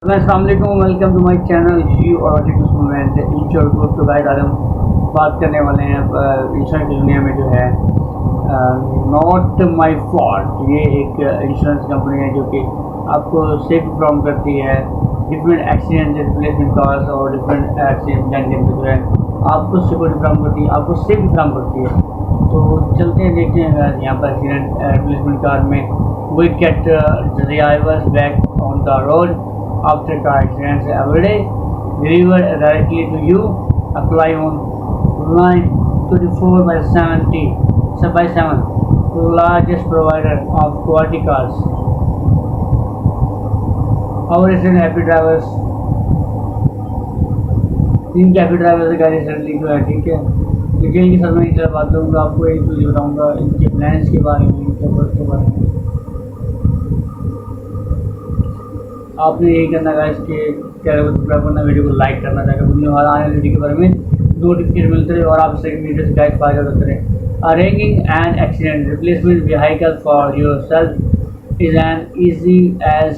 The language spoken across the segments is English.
अस्सलाम वालेकुम, welcome to my channel you और मोमेंट इंश्योर तो गाइस आज हम बात करने वाले हैं इंश्योरेंस की दुनिया में जो है नॉट माय फॉल्ट। ये एक इंश्योरेंस कंपनी है जो कि आपको सेफ फ्रॉम करती है डिफरेंट एक्सीडेंट रिप्लेसमेंट कॉस्ट और डिफरेंट एक्सीडेंट जो है आपको सिक्योरिटी फ्राहम करती है, आपको सेफ फ्राहम करती है। तो चलते हैं देखते हैं यहाँ पर एक्सीडेंट रिप्लेसमेंट कार में we get drivers back on the road after car accidents every day, delivered directly to you. Apply on line 24 by 70 by 7, largest provider of quality cars. Our resident happy drivers, तीन happy drivers गाड़ी recently जो है, ठीक है। Detail की सब मैं इधर बात करूँगा, आपको एक चीज़ बताऊँगा इनके प्लान्स के बारे में, इनके वर्क के बारे में। आपने यही करना है इसके चैनल को सब्सक्राइब करना, वीडियो को लाइक करना ताकि वीडियो हर आने वाली वीडियो के बारे में नोटिफिकेशन मिलते रहे और आप सेकंड वीडियो से गाइड फायदा करते रहे। Arranging an accident replacement vehicle for yourself is an easy as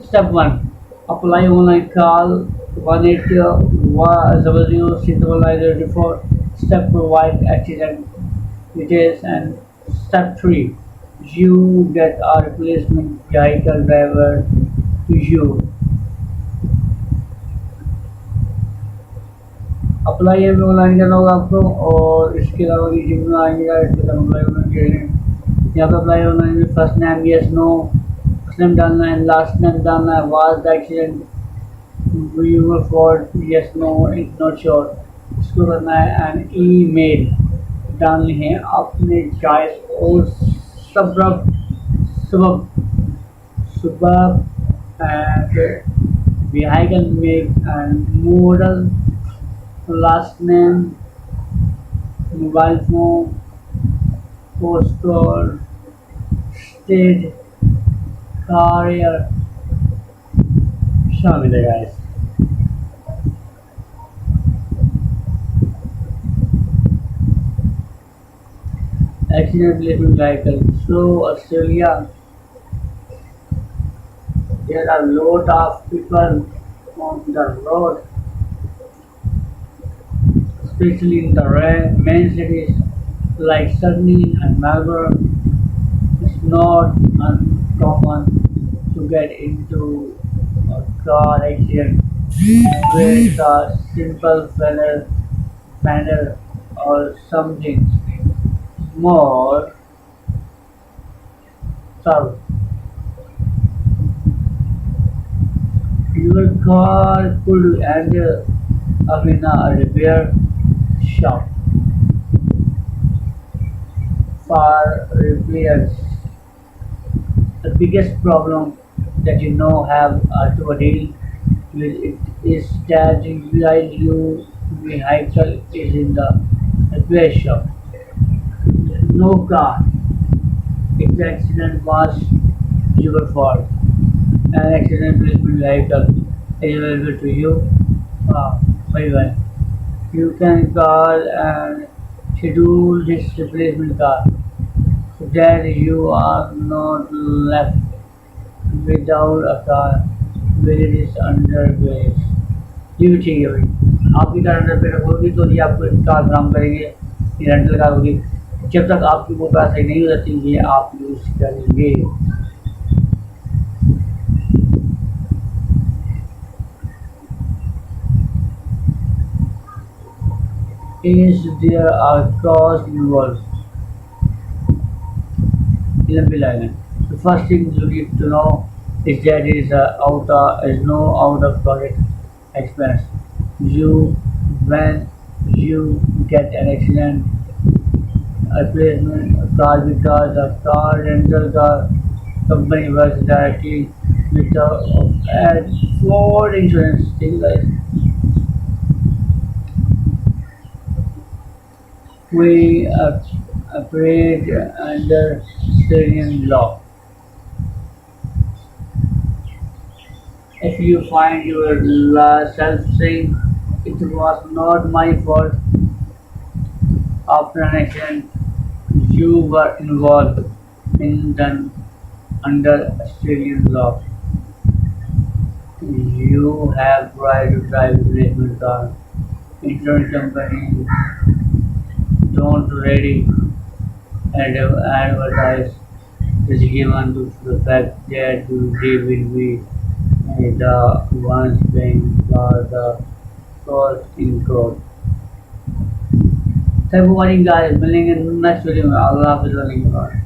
step 1 apply online call 1-800-699-84 step provide accident details and step 3 you get a replacement vehicle driver to you. Apply है online करना होगा आपको और इसके अलावा नीचे में आएंगे अप्लाई ऑनलाइन के लिए। यहाँ पर अप्लाई ऑनलाइन में first name yes no, first name डालना है, लास्ट नेम डालना है, was the accident your fault yes no it's not sure, इसको करना है एंड ईमेल डालनी है अपने चॉइस और suburb and vehicle make and model, last name, mobile phone, postcode, state, carrier शामिल है guys। Accident replacement vehicle. So Australia, there are a lot of people on the road, especially in the main cities like Sydney and Melbourne. It's not uncommon to get into a car accident with a simple fender or something more. So your car could end up in a repair shop for repairs. The biggest problem that have to deal with it is that while your vehicle is in the repair shop, no car. If the accident was your fault, an accident replacement vehicle is available to you. Very well. You can call and schedule this replacement car so that you are not left without a car when it is under grace. ये भी ठीक है भाई, आपकी car under पे होगी तो ये आपको कार फराहम करेंगे, ये रेंटल कार होगी। जब तक आपकी वो कार सही नहीं हो जाती ये आप यूज करेंगे। Is there a cost involved? The first thing you need to know is that is no out of pocket expense. When you get an accident replacement car because the car rental car company works directly with the Ford insurance. ठीक है, we operate under Australian law. If you find yourself saying it was not my fault after an accident, you were involved in the under Australian law. You have tried to drive replacement car. Insurance companies don't ready and advertise is given to the fact that they will be the ones paying for the cost incurred. Thank you for watching guys. Meeting in next video. Allah Hafiz.